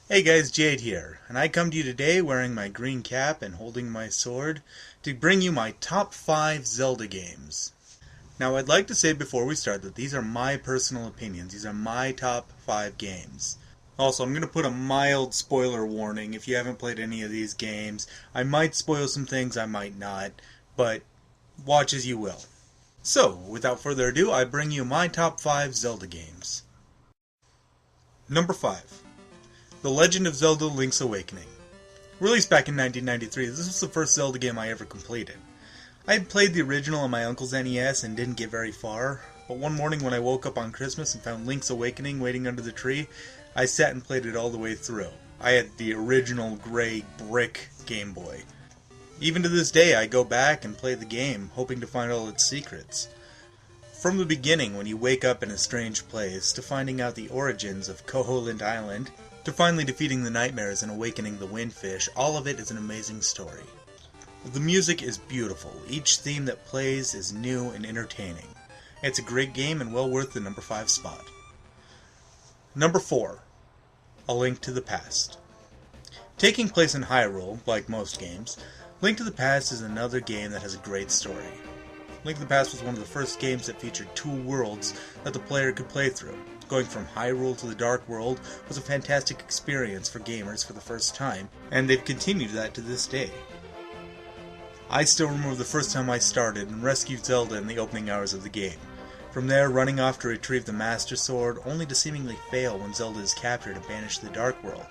Hey guys, Jade here, and I come to you today wearing my green cap and holding my sword to bring you my top 5 Zelda games. Now I'd like to say before we start that these are my personal opinions, these are my top 5 games. Also, I'm going to put a mild spoiler warning if you haven't played any of these games. I might spoil some things, I might not, but watch as you will. So, without further ado, I bring you my top 5 Zelda games. Number 5. The Legend of Zelda: Link's Awakening. Released back in 1993, this was the first Zelda game I ever completed. I had played the original on my uncle's NES and didn't get very far, but one morning when I woke up on Christmas and found Link's Awakening waiting under the tree, I sat and played it all the way through. I had the original gray brick Game Boy. Even to this day, I go back and play the game, hoping to find all its secrets. From the beginning, when you wake up in a strange place, to finding out the origins of Koholint Island, to finally defeating the nightmares and awakening the windfish, all of it is an amazing story. The music is beautiful. Each theme that plays is new and entertaining. It's a great game and well worth the number 5 spot. Number 4. A Link to the Past. Taking place in Hyrule, like most games, Link to the Past is another game that has a great story. Link to the Past was one of the first games that featured 2 worlds that the player could play through. Going from Hyrule to the Dark World was a fantastic experience for gamers for the first time, and they've continued that to this day. I still remember the first time I started and rescued Zelda in the opening hours of the game. From there, running off to retrieve the Master Sword, only to seemingly fail when Zelda is captured and banished to the Dark World.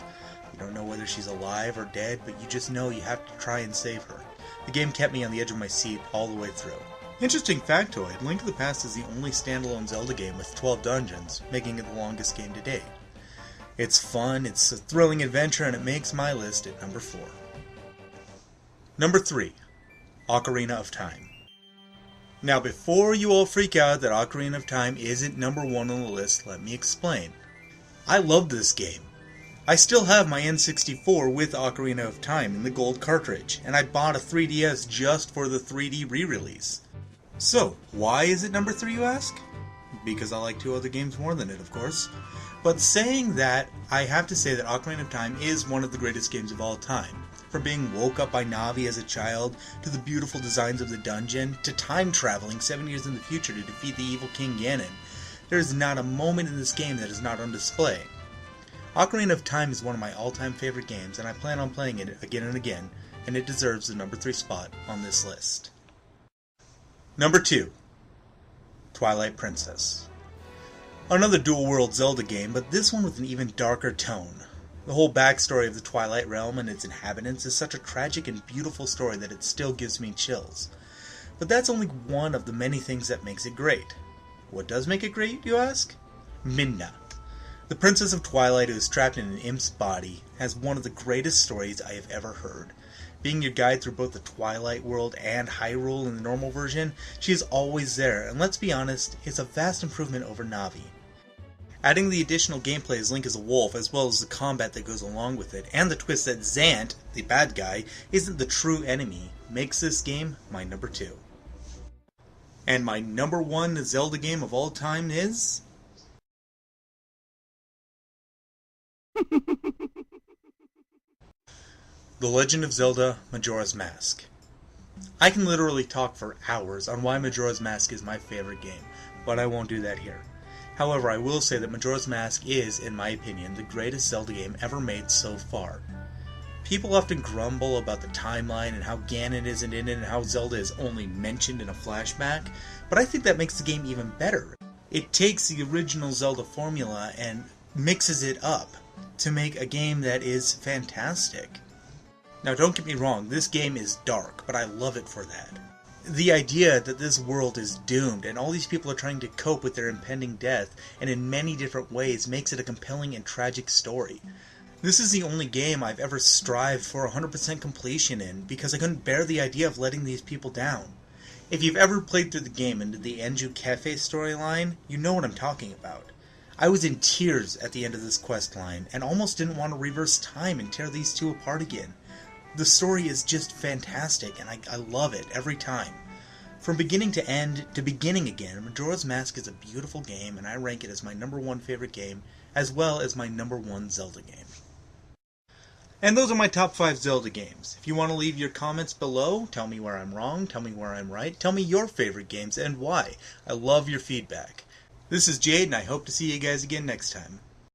You don't know whether she's alive or dead, but you just know you have to try and save her. The game kept me on the edge of my seat all the way through. Interesting factoid, Link to the Past is the only standalone Zelda game with 12 dungeons, making it the longest game to date. It's fun, it's a thrilling adventure, and it makes my list at number 4. Number 3. Ocarina of Time. Now before you all freak out that Ocarina of Time isn't number 1 on the list, let me explain. I love this game. I still have my N64 with Ocarina of Time in the gold cartridge, and I bought a 3DS just for the 3D re-release. So, why is it number 3, you ask? Because I like 2 other games more than it, of course. But saying that, I have to say that Ocarina of Time is one of the greatest games of all time. From being woke up by Navi as a child, to the beautiful designs of the dungeon, to time traveling 7 years in the future to defeat the evil King Ganon, there is not a moment in this game that is not on display. Ocarina of Time is one of my all-time favorite games, and I plan on playing it again and again, and it deserves the number 3 spot on this list. Number 2. Twilight Princess. Another dual-world Zelda game, but this one with an even darker tone. The whole backstory of the Twilight Realm and its inhabitants is such a tragic and beautiful story that it still gives me chills. But that's only one of the many things that makes it great. What does make it great, you ask? Midna. The Princess of Twilight, who is trapped in an imp's body, has one of the greatest stories I have ever heard. Being your guide through both the Twilight world and Hyrule in the normal version, she is always there, and let's be honest, it's a vast improvement over Navi. Adding the additional gameplay as Link is a wolf, as well as the combat that goes along with it, and the twist that Zant, the bad guy, isn't the true enemy, makes this game my number 2. And my number 1 Zelda game of all time is... The Legend of Zelda: Majora's Mask. I can literally talk for hours on why Majora's Mask is my favorite game, but I won't do that here. However, I will say that Majora's Mask is, in my opinion, the greatest Zelda game ever made so far. People often grumble about the timeline and how Ganon isn't in it and how Zelda is only mentioned in a flashback, but I think that makes the game even better. It takes the original Zelda formula and mixes it up to make a game that is fantastic. Now don't get me wrong, this game is dark, but I love it for that. The idea that this world is doomed and all these people are trying to cope with their impending death, and in many different ways, makes it a compelling and tragic story. This is the only game I've ever strived for 100% completion in, because I couldn't bear the idea of letting these people down. If you've ever played through the game and did the Anju Cafe storyline, you know what I'm talking about. I was in tears at the end of this quest line, and almost didn't want to reverse time and tear these two apart again. The story is just fantastic, and I love it every time. From beginning to end, to beginning again, Majora's Mask is a beautiful game, and I rank it as my number 1 favorite game, as well as my number 1 Zelda game. And those are my top 5 Zelda games. If you want to leave your comments below, tell me where I'm wrong, tell me where I'm right, tell me your favorite games and why. I love your feedback. This is Jade, and I hope to see you guys again next time.